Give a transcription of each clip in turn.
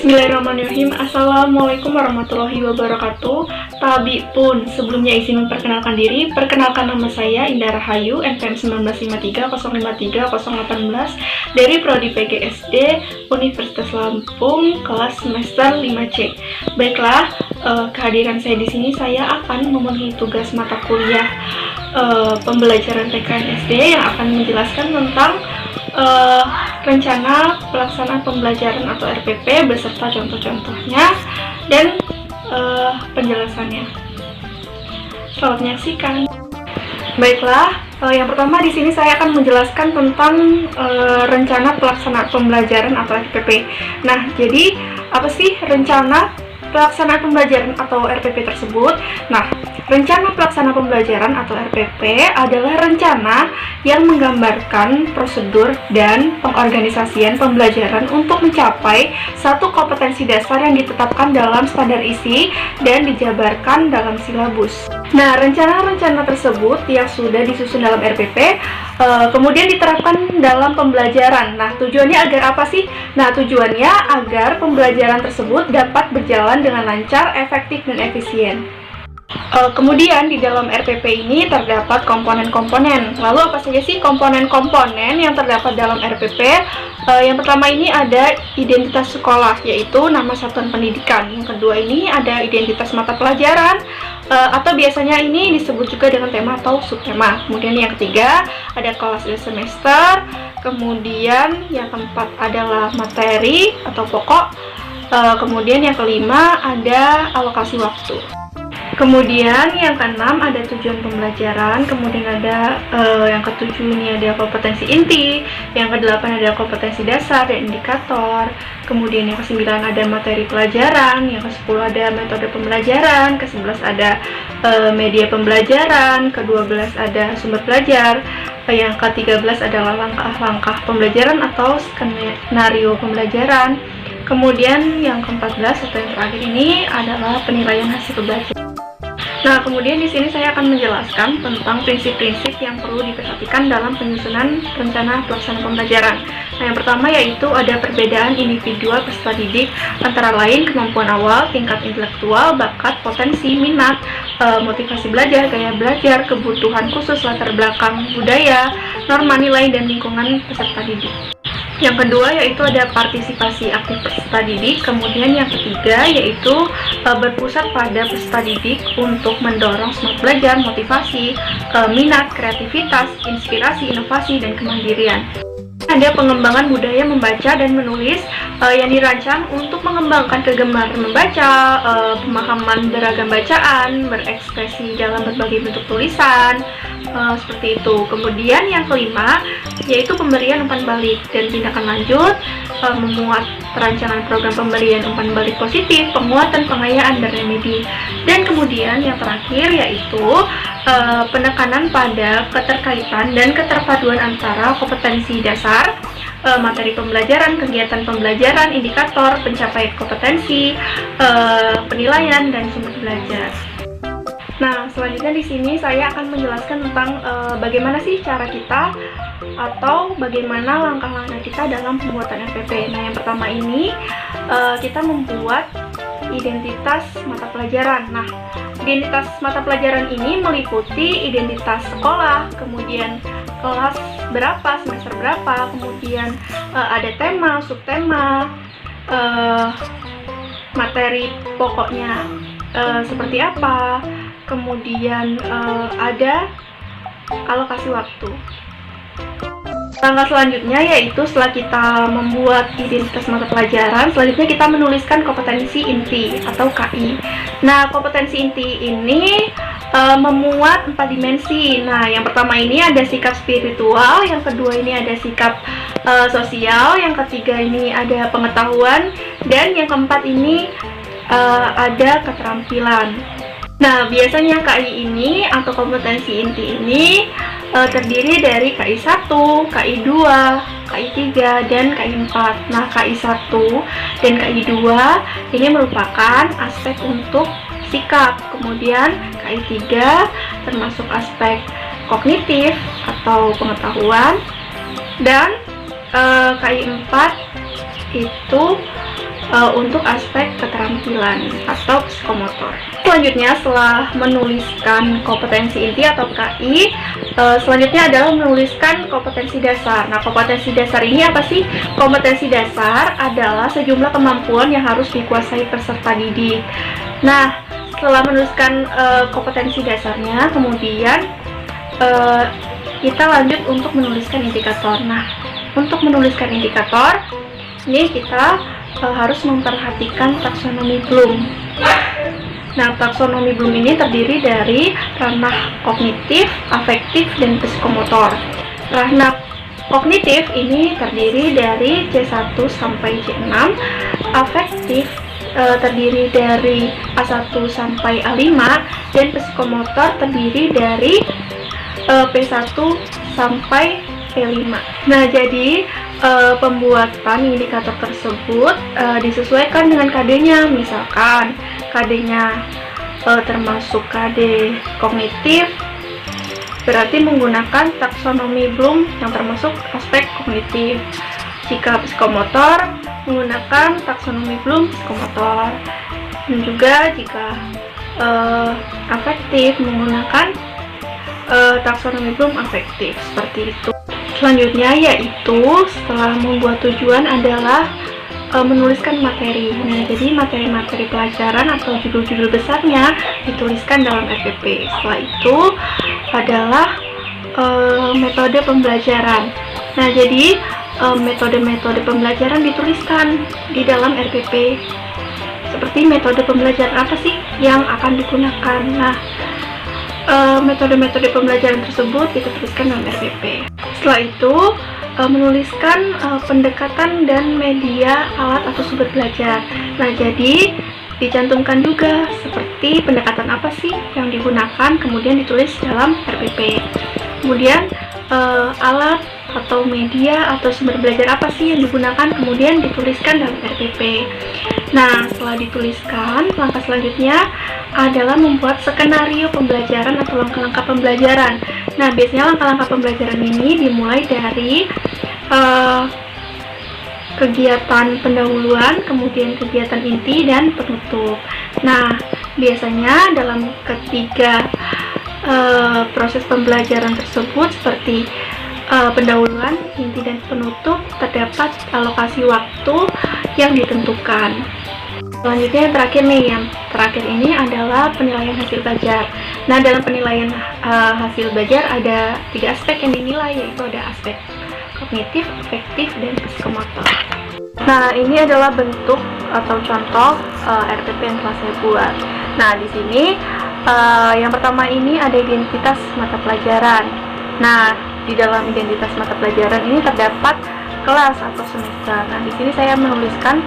Bismillahirrahmanirrahim. Assalamualaikum warahmatullahi wabarakatuh. Tabi pun sebelumnya izin memperkenalkan diri. Perkenalkan, nama saya Indah Rahayu, NPM 1953053018 dari Prodi PGSD Universitas Lampung, kelas semester 5C. Baiklah, kehadiran saya di sini saya akan memenuhi tugas mata kuliah pembelajaran PKN SD yang akan menjelaskan tentang rencana pelaksanaan pembelajaran atau RPP beserta contoh-contohnya dan penjelasannya. Selamat menyaksikan. Baiklah, yang pertama di sini saya akan menjelaskan tentang rencana pelaksanaan pembelajaran atau RPP. Nah, jadi apa sih rencana pelaksanaan pembelajaran atau RPP tersebut? Nah, rencana pelaksanaan pembelajaran atau RPP adalah rencana yang menggambarkan prosedur dan pengorganisasian pembelajaran untuk mencapai satu kompetensi dasar yang ditetapkan dalam standar isi dan dijabarkan dalam silabus. Nah, rencana-rencana tersebut yang sudah disusun dalam RPP kemudian diterapkan dalam pembelajaran. Nah, tujuannya agar apa sih? Nah, tujuannya agar pembelajaran tersebut dapat berjalan dengan lancar, efektif, dan efisien. Kemudian di dalam RPP ini terdapat komponen-komponen. Lalu apa saja sih komponen-komponen yang terdapat dalam RPP? Yang pertama ini ada identitas sekolah, yaitu nama satuan pendidikan. Yang kedua ini ada identitas mata pelajaran, atau biasanya ini disebut juga dengan tema atau subtema. Kemudian yang ketiga ada kelas dan semester. Kemudian yang keempat adalah materi atau pokok. Kemudian yang kelima ada alokasi waktu. Kemudian yang keenam ada tujuan pembelajaran, kemudian ada yang ketujuh ini ada kompetensi inti, yang kedelapan ada kompetensi dasar dan indikator, kemudian yang kesembilan ada materi pelajaran, yang kesepuluh ada metode pembelajaran, kesebelas ada media pembelajaran, kedua belas ada sumber belajar, yang ke-13 adalah langkah-langkah pembelajaran atau skenario pembelajaran, kemudian yang ke-14 atau yang terakhir ini adalah penilaian hasil belajar. Nah, kemudian di sini saya akan menjelaskan tentang prinsip-prinsip yang perlu diperhatikan dalam penyusunan rencana pelaksanaan pembelajaran. Nah, yang pertama yaitu ada perbedaan individual peserta didik, antara lain kemampuan awal, tingkat intelektual, bakat, potensi, minat, motivasi belajar, gaya belajar, kebutuhan khusus, latar belakang budaya, norma nilai, dan lingkungan peserta didik. Yang kedua yaitu ada partisipasi aktif peserta didik. Kemudian yang ketiga yaitu berpusat pada peserta didik untuk mendorong semangat belajar, motivasi, minat, kreativitas, inspirasi, inovasi, dan kemandirian. Ada pengembangan budaya membaca dan menulis yang dirancang untuk mengembangkan kegemaran membaca, pemahaman beragam bacaan, berekspresi dalam berbagai bentuk tulisan, seperti itu. Kemudian yang kelima yaitu pemberian umpan balik dan tindakan lanjut, memuat perancangan program pemberian umpan balik positif, penguatan, pengayaan, dan remedi. Dan kemudian yang terakhir yaitu penekanan pada keterkaitan dan keterpaduan antara kompetensi dasar, materi pembelajaran, kegiatan pembelajaran, indikator, pencapaian kompetensi, penilaian, dan sumber belajar. Nah, selanjutnya di sini saya akan menjelaskan tentang bagaimana sih cara kita atau bagaimana langkah-langkah kita dalam pembuatan RPP. Nah, yang pertama ini kita membuat identitas mata pelajaran. Nah, identitas mata pelajaran ini meliputi identitas sekolah, kemudian kelas berapa, semester berapa, kemudian ada tema, subtema, materi pokoknya seperti apa, kemudian ada alokasi waktu. Langkah selanjutnya yaitu setelah kita membuat identitas mata pelajaran, selanjutnya kita menuliskan kompetensi inti atau KI. Nah, kompetensi inti ini memuat 4 dimensi. Nah, yang pertama ini ada sikap spiritual, yang kedua ini ada sikap sosial, yang ketiga ini ada pengetahuan, dan yang keempat ini ada keterampilan. Nah, biasanya KI ini atau kompetensi inti ini terdiri dari KI 1, KI 2, KI 3, dan KI 4. Nah, KI 1 dan KI 2 ini merupakan aspek untuk sikap. Kemudian KI 3 termasuk aspek kognitif atau pengetahuan, dan KI 4 itu untuk aspek keterampilan atau psikomotor. Selanjutnya, setelah menuliskan kompetensi inti atau KI, selanjutnya adalah menuliskan kompetensi dasar. Nah, kompetensi dasar ini apa sih? Kompetensi dasar adalah sejumlah kemampuan yang harus dikuasai peserta didik. Nah, setelah menuliskan kompetensi dasarnya, kemudian kita lanjut untuk menuliskan indikator. Nah, untuk menuliskan indikator, ini kita harus memperhatikan taksonomi Bloom. Nah, taksonomi Bloom ini terdiri dari ranah kognitif, afektif, dan psikomotor. Ranah kognitif ini terdiri dari C1 sampai C6, afektif terdiri dari A1 sampai A5, dan psikomotor terdiri dari P1 sampai P5. Nah, jadi pembuatan indikator tersebut disesuaikan dengan KD-nya. Misalkan KD-nya termasuk KD kognitif, berarti menggunakan taksonomi Bloom yang termasuk aspek kognitif. Jika psikomotor, menggunakan taksonomi Bloom psikomotor. Dan juga jika afektif, menggunakan taksonomi Bloom afektif, seperti itu. Selanjutnya yaitu setelah membuat tujuan adalah menuliskan materi. Nah, jadi materi-materi pelajaran atau judul-judul besarnya dituliskan dalam RPP. Setelah itu adalah metode pembelajaran. Nah, jadi metode-metode pembelajaran dituliskan di dalam RPP. Seperti metode pembelajaran apa sih yang akan digunakan? Nah, metode-metode pembelajaran tersebut kita tuliskan dalam RPP. Setelah itu menuliskan pendekatan dan media alat atau sumber belajar. Nah, jadi dicantumkan juga seperti pendekatan apa sih yang digunakan, kemudian ditulis dalam RPP. Kemudian alat atau media atau sumber belajar apa sih yang digunakan, kemudian dituliskan dalam RPP. Nah, setelah dituliskan, langkah selanjutnya adalah membuat skenario pembelajaran atau langkah-langkah pembelajaran. Nah, biasanya langkah-langkah pembelajaran ini dimulai dari kegiatan pendahuluan, kemudian kegiatan inti, dan penutup. Nah, biasanya dalam ketiga proses pembelajaran tersebut seperti pendahuluan, inti, dan penutup terdapat alokasi waktu yang ditentukan. Selanjutnya yang terakhir nih, yang terakhir ini adalah penilaian hasil belajar. Nah, dalam penilaian hasil belajar ada 3 aspek yang dinilai, yaitu ada aspek kognitif, afektif, dan psikomotor. Nah, ini adalah bentuk atau contoh RPP yang telah saya buat. Nah, di sini yang pertama ini ada identitas mata pelajaran. Nah, di dalam identitas mata pelajaran ini terdapat kelas atau semester. Nah, di sini saya menuliskan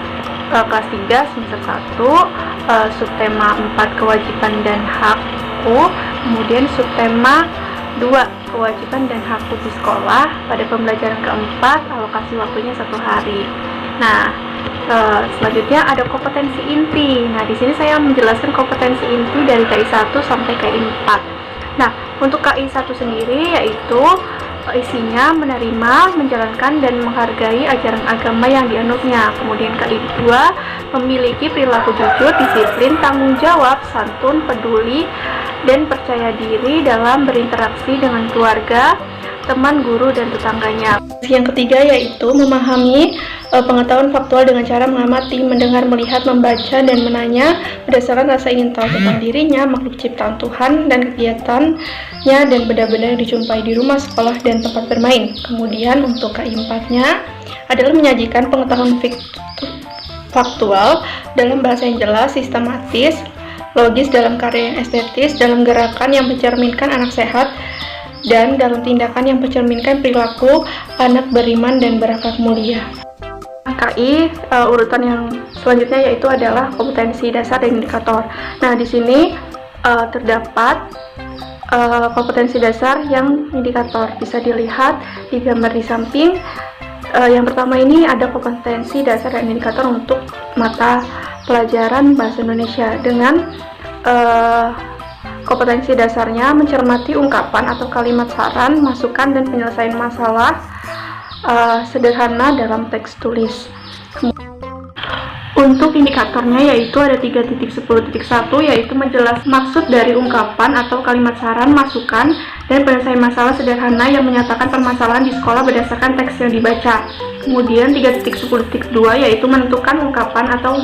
kelas 3 semester 1, subtema 4 kewajiban dan hakku, kemudian subtema 2 kewajiban dan hakku di sekolah. Pada pembelajaran keempat, alokasi waktunya 1 hari. Nah, selanjutnya ada kompetensi inti. Nah, di sini saya menjelaskan kompetensi inti dari KI 1 sampai KI 4. Nah, untuk KI 1 sendiri yaitu isinya menerima, menjalankan, dan menghargai ajaran agama yang dianutnya. Kemudian KI 2 memiliki perilaku jujur, disiplin, tanggung jawab, santun, peduli, dan percaya diri dalam berinteraksi dengan keluarga, teman, guru, dan tetangganya. Yang ketiga yaitu memahami pengetahuan faktual dengan cara mengamati, mendengar, melihat, membaca, dan menanya berdasarkan rasa ingin tahu tentang dirinya, makhluk ciptaan Tuhan, dan kegiatannya dan benda-benda yang dijumpai di rumah, sekolah, dan tempat bermain. Kemudian untuk keempatnya adalah menyajikan pengetahuan faktual dalam bahasa yang jelas, sistematis, logis, dalam karya yang estetis, dalam gerakan yang mencerminkan anak sehat, dan dalam tindakan yang mencerminkan perilaku anak beriman dan berakhlak mulia. KI urutan yang selanjutnya yaitu adalah kompetensi dasar dan indikator. Nah, di sini terdapat kompetensi dasar yang indikator, bisa dilihat di gambar di samping. Yang pertama ini ada kompetensi dasar dan indikator untuk mata pelajaran bahasa Indonesia dengan kompetensi dasarnya mencermati ungkapan atau kalimat saran, masukan, dan penyelesaian masalah sederhana dalam teks tulis. Untuk indikatornya yaitu ada 3.10.1, yaitu menjelaskan maksud dari ungkapan atau kalimat saran, masukan, dan penyelesaian masalah sederhana yang menyatakan permasalahan di sekolah berdasarkan teks yang dibaca. Kemudian 3.10.2 yaitu menentukan ungkapan atau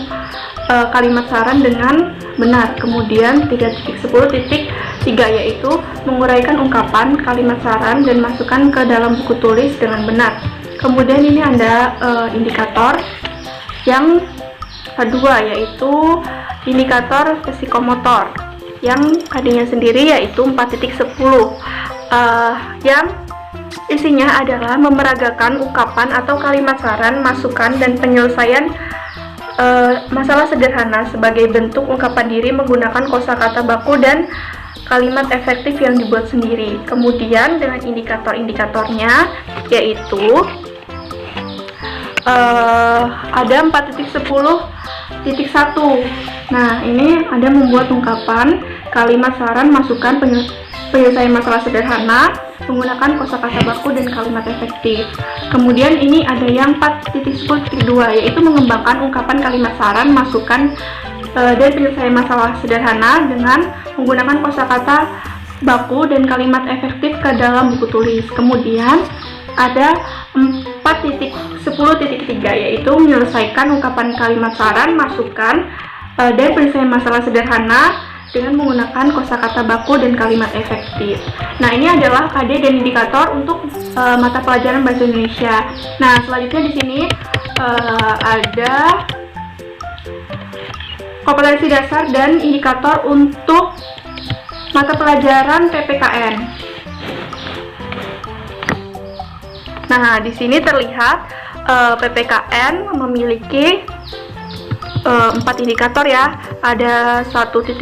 kalimat saran dengan benar. Kemudian 3.10.3 yaitu menguraikan ungkapan, kalimat saran, dan masukan ke dalam buku tulis dengan benar. Kemudian ini ada indikator yang kedua yaitu indikator psikomotor yang KD-nya sendiri yaitu 4.10 yang isinya adalah memeragakan ungkapan atau kalimat saran, masukan, dan penyelesaian masalah sederhana sebagai bentuk ungkapan diri menggunakan kosakata baku dan kalimat efektif yang dibuat sendiri. Kemudian dengan indikator-indikatornya yaitu ada 4.10.1. Nah, ini ada membuat ungkapan, kalimat saran, masukan, penyelesaian masalah sederhana menggunakan kosakata baku dan kalimat efektif. Kemudian ini ada yang 4.10.2 yaitu mengembangkan ungkapan, kalimat saran, masukan, dan penyelesaian masalah sederhana dengan menggunakan kosakata baku dan kalimat efektif ke dalam buku tulis. Kemudian ada 4.10.3 yaitu menyelesaikan ungkapan, kalimat saran, masukan, dan penyelesaian masalah sederhana dengan menggunakan kosakata baku dan kalimat efektif. Nah, ini adalah KD dan indikator untuk mata pelajaran bahasa Indonesia. Nah, selanjutnya di sini ada kompetensi dasar dan indikator untuk mata pelajaran PPKN. Nah, di sini terlihat PPKN memiliki 4 indikator ya. Ada 1.2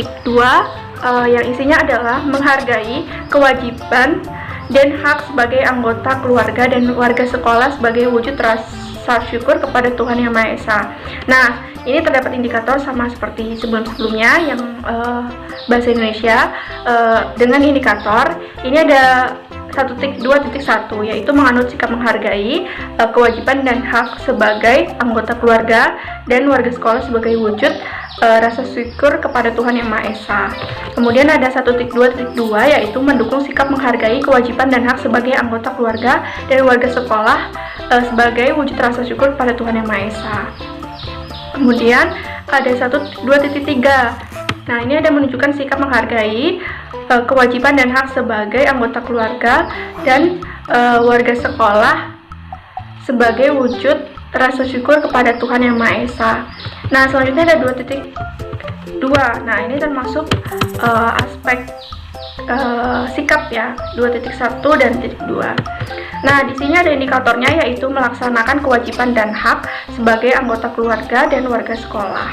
yang isinya adalah menghargai kewajiban dan hak sebagai anggota keluarga dan warga sekolah sebagai wujud rasa syukur kepada Tuhan Yang Maha Esa. Nah, ini terdapat indikator sama seperti sebelum-sebelumnya yang bahasa Indonesia. Dengan indikator ini ada 1.2.1 yaitu menganut sikap menghargai kewajiban dan hak sebagai anggota keluarga dan warga sekolah sebagai wujud rasa syukur kepada Tuhan Yang Maha Esa. Kemudian ada 1.2.2 yaitu mendukung sikap menghargai kewajiban dan hak sebagai anggota keluarga dan warga sekolah sebagai wujud rasa syukur kepada Tuhan Yang Maha Esa. Kemudian ada 2.3. Nah, ini ada menunjukkan sikap menghargai kewajiban dan hak sebagai anggota keluarga dan warga sekolah sebagai wujud rasa syukur kepada Tuhan Yang Maha Esa. Nah, selanjutnya ada 2.2. Nah, ini termasuk aspek sikap ya, 2.1 dan 2. Nah, di sini ada indikatornya yaitu melaksanakan kewajiban dan hak sebagai anggota keluarga dan warga sekolah.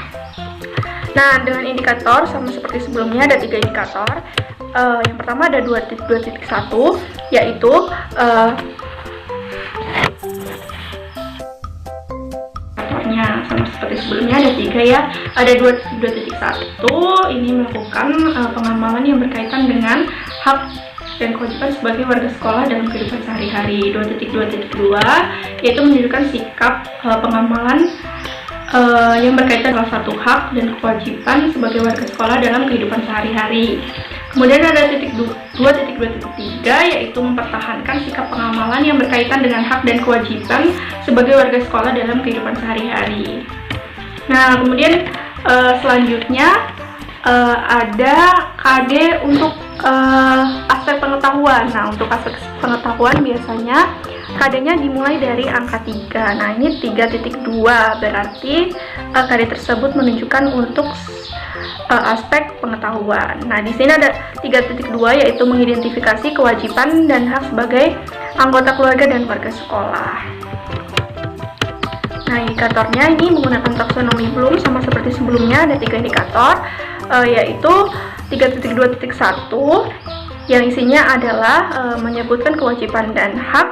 Nah, dengan indikator sama seperti sebelumnya ada 3 indikator. Yang pertama ada 2.1 yaitu sama seperti sebelumnya ada 3 ya. Ada 2.1 ini melakukan pengamalan yang berkaitan dengan hak dan kewajiban sebagai warga sekolah dalam kehidupan sehari-hari. 2.2 yaitu menunjukkan sikap pengamalan yang berkaitan dengan satu hak dan kewajiban sebagai warga sekolah dalam kehidupan sehari-hari. Kemudian ada 2.2.3 yaitu mempertahankan sikap pengamalan yang berkaitan dengan hak dan kewajiban sebagai warga sekolah dalam kehidupan sehari-hari. Nah, kemudian selanjutnya ada KD untuk aspek pengetahuan. Nah, untuk aspek pengetahuan biasanya KD-nya dimulai dari angka 3. Nah, ini 3.2 berarti KD tersebut menunjukkan untuk aspek pengetahuan. Nah, di sini ada 3.2 yaitu mengidentifikasi kewajiban dan hak sebagai anggota keluarga dan warga sekolah. Nah, indikatornya ini menggunakan taksonomi Bloom sama seperti sebelumnya, ada 3 indikator yaitu 3.2.1 yang isinya adalah menyebutkan kewajiban dan hak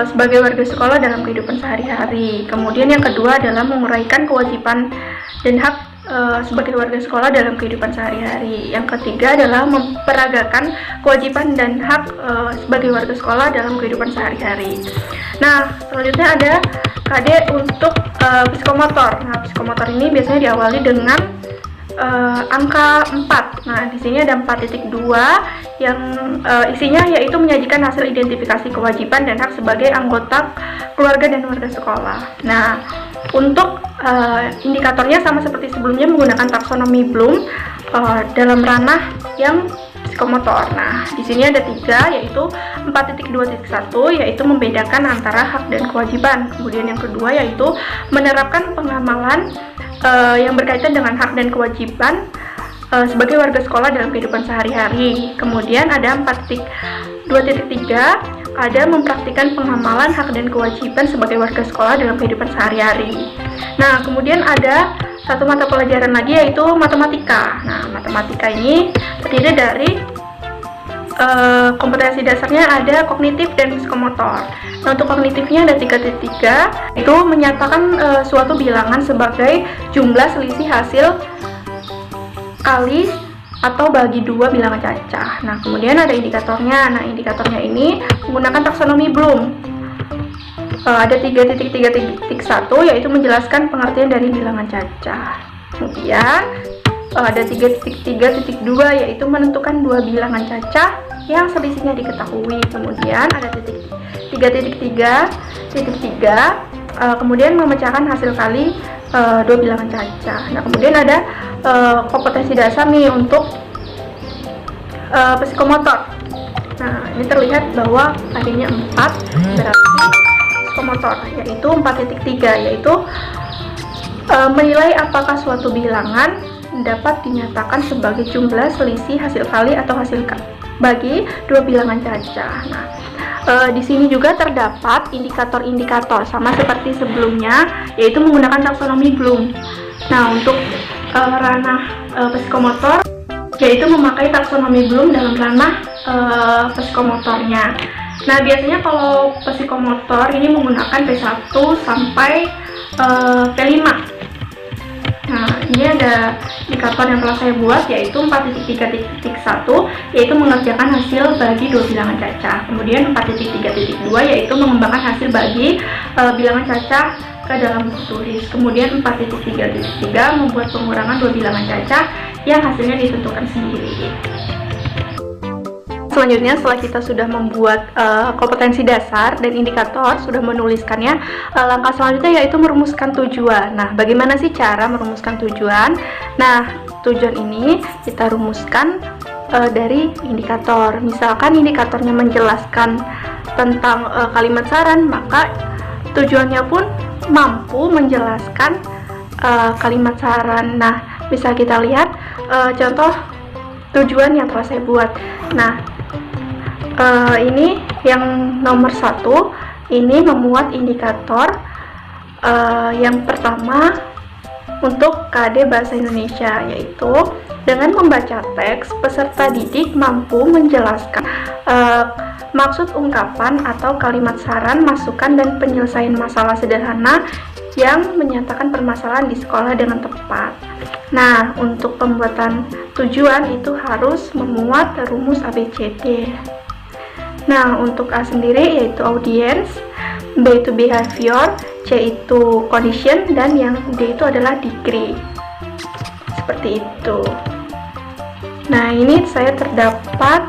sebagai warga sekolah dalam kehidupan sehari-hari. Kemudian yang kedua adalah menguraikan kewajiban dan hak sebagai warga sekolah dalam kehidupan sehari-hari. Yang ketiga adalah memperagakan kewajiban dan hak sebagai warga sekolah dalam kehidupan sehari-hari. Nah, selanjutnya ada KD untuk psikomotor. Nah, psikomotor ini biasanya diawali dengan angka 4. Nah, di sini ada 4.2 yang isinya yaitu menyajikan hasil identifikasi kewajiban dan hak sebagai anggota keluarga dan warga sekolah. Nah, untuk indikatornya sama seperti sebelumnya menggunakan taksonomi Bloom dalam ranah yang psikomotor. Nah, di sini ada 3 yaitu 4.2.1 yaitu membedakan antara hak dan kewajiban. Kemudian yang kedua yaitu menerapkan pengamalan yang berkaitan dengan hak dan kewajiban sebagai warga sekolah dalam kehidupan sehari-hari. Kemudian ada 4.2.3 ada mempraktikkan pengamalan hak dan kewajiban sebagai warga sekolah dalam kehidupan sehari-hari. Nah, kemudian ada satu mata pelajaran lagi yaitu matematika. Nah, matematika ini terdiri dari kompetensi dasarnya ada kognitif dan psikomotor. Nah, untuk kognitifnya ada 3.3 itu menyatakan suatu bilangan sebagai jumlah selisih hasil kali atau bagi 2 bilangan cacah. Nah, kemudian ada indikatornya. Nah, indikatornya ini menggunakan taksonomi Bloom. Ada 3.3.1 yaitu menjelaskan pengertian dari bilangan cacah. Kemudian ada 3.3.2 yaitu menentukan 2 bilangan cacah yang selisihnya diketahui. Kemudian ada 3.3.3 kemudian memecahkan hasil kali 2 bilangan cacah. Nah, kemudian ada kompetensi dasar nih untuk psikomotor. Nah, ini terlihat bahwa adanya 4 berarti psikomotor, yaitu 4.3 yaitu menilai apakah suatu bilangan dapat dinyatakan sebagai jumlah selisih hasil kali atau hasil bagi 2 bilangan cacah. Nah, di sini juga terdapat indikator-indikator sama seperti sebelumnya, yaitu menggunakan taksonomi Bloom. Nah, untuk ranah psikomotor, yaitu memakai taksonomi Bloom dalam ranah psikomotornya. Nah, biasanya kalau psikomotor ini menggunakan P1 sampai P5. Nah, ini ada indikator yang telah saya buat yaitu 4.3.1 yaitu mengerjakan hasil bagi 2 bilangan cacah. Kemudian 4.3.2 yaitu mengembangkan hasil bagi bilangan cacah ke dalam buku tulis. Kemudian 4.3.3 membuat pengurangan 2 bilangan cacah yang hasilnya ditentukan sendiri. Selanjutnya, setelah kita sudah membuat kompetensi dasar dan indikator, sudah menuliskannya, langkah selanjutnya yaitu merumuskan tujuan. Nah, bagaimana sih cara merumuskan tujuan? Nah, tujuan ini kita rumuskan dari indikator. Misalkan indikatornya menjelaskan tentang kalimat saran, maka tujuannya pun mampu menjelaskan kalimat saran. Nah, bisa kita lihat contoh tujuan yang telah saya buat. Nah, ini yang nomor 1 ini memuat indikator yang pertama untuk KD Bahasa Indonesia, yaitu dengan membaca teks peserta didik mampu menjelaskan maksud ungkapan atau kalimat saran, masukan, dan penyelesaian masalah sederhana yang menyatakan permasalahan di sekolah dengan tepat. Nah, untuk pembuatan tujuan itu harus memuat rumus ABCD. Nah, untuk A sendiri yaitu audience, B itu behavior, C itu condition, dan yang D itu adalah degree. Seperti itu. Nah, ini saya terdapat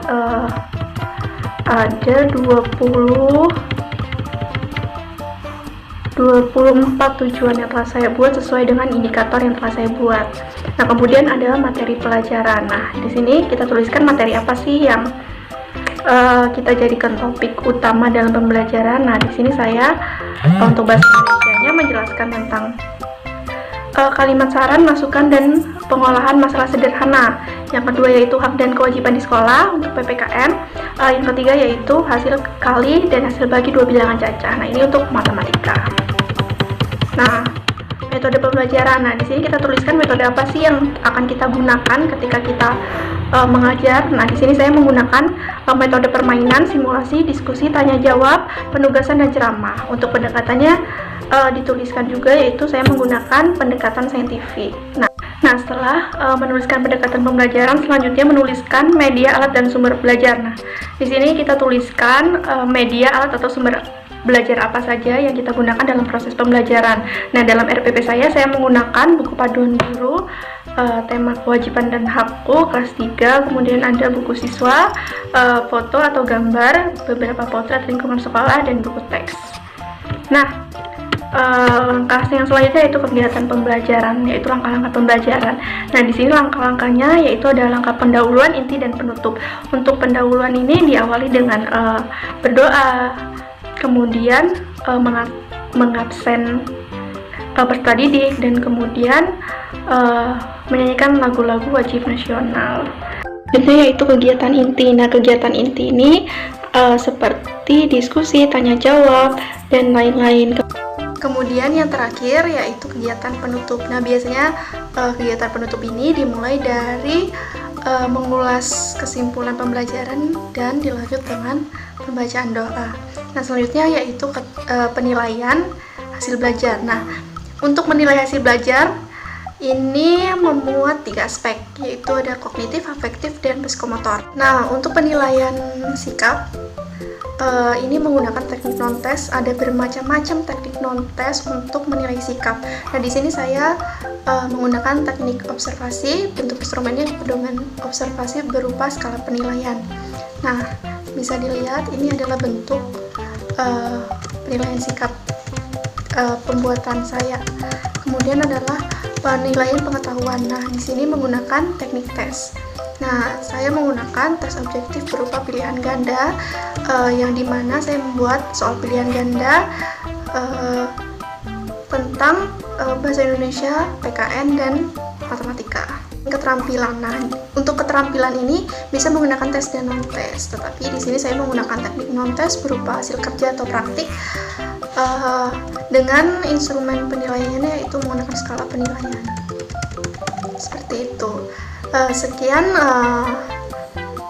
ada 24 tujuan yang telah saya buat sesuai dengan indikator yang telah saya buat. Nah, kemudian ada materi pelajaran. Nah, di sini kita tuliskan materi apa sih yang kita jadikan topik utama dalam pembelajaran. Nah, di sini saya untuk bahasa Indonesianya menjelaskan tentang kalimat saran, masukan, dan pengolahan masalah sederhana. Yang kedua yaitu hak dan kewajiban di sekolah untuk PPKM. Yang ketiga yaitu hasil kali dan hasil bagi 2 bilangan cacah. Nah, ini untuk matematika. Nah, metode pembelajaran. Nah, di sini kita tuliskan metode apa sih yang akan kita gunakan ketika kita mengajar. Nah, di sini saya menggunakan metode permainan, simulasi, diskusi, tanya jawab, penugasan, dan ceramah. Untuk pendekatannya dituliskan juga, yaitu saya menggunakan pendekatan saintifik. Nah, Nah, setelah menuliskan pendekatan pembelajaran, selanjutnya menuliskan media, alat, dan sumber belajar. Nah, di sini kita tuliskan media, alat, atau sumber belajar apa saja yang kita gunakan dalam proses pembelajaran. Nah, dalam RPP saya menggunakan buku panduan guru, tema kewajiban dan hakku kelas 3, kemudian ada buku siswa, foto atau gambar, beberapa potret lingkungan sekolah, dan buku teks. Nah, langkah yang selanjutnya yaitu kegiatan pembelajaran, yaitu langkah-langkah pembelajaran. Nah, di sini langkah-langkahnya yaitu ada langkah pendahuluan, inti, dan penutup. Untuk pendahuluan ini diawali dengan berdoa, kemudian mengabsen peserta didik, dan kemudian menyanyikan lagu-lagu wajib nasional. Selanjutnya yaitu kegiatan inti. Nah, kegiatan inti ini seperti diskusi, tanya jawab, dan lain-lain. Kemudian yang terakhir yaitu kegiatan penutup. Nah, biasanya kegiatan penutup ini dimulai dari mengulas kesimpulan pembelajaran dan dilanjut dengan pembacaan doa. Nah, selanjutnya yaitu penilaian hasil belajar. Nah, untuk menilai hasil belajar ini memuat 3 aspek, yaitu ada kognitif, afektif, dan psikomotor. Nah, untuk penilaian sikap ini menggunakan teknik non-tes. Ada bermacam-macam teknik non-tes untuk menilai sikap. Nah, di sini saya menggunakan teknik observasi. Bentuk instrumennya pedoman observasi berupa skala penilaian. Nah, bisa dilihat ini adalah bentuk penilaian sikap pembuatan saya. Kemudian adalah penilaian pengetahuan. Nah, di sini menggunakan teknik tes. Nah, saya menggunakan tes objektif berupa pilihan ganda, yang dimana saya membuat soal pilihan ganda tentang bahasa Indonesia, PKN, dan matematika. Keterampilan. Nah, untuk keterampilan ini bisa menggunakan tes dan non-tes, tetapi di sini saya menggunakan teknik non-tes berupa hasil kerja atau praktik dengan instrumen penilaiannya yaitu menggunakan skala penilaian. Seperti itu. Sekian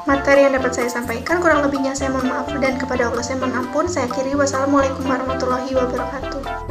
materi yang dapat saya sampaikan. Kurang lebihnya saya mohon maaf, dan kepada Allah saya mohon ampun. Saya akhiri. Wassalamualaikum warahmatullahi wabarakatuh.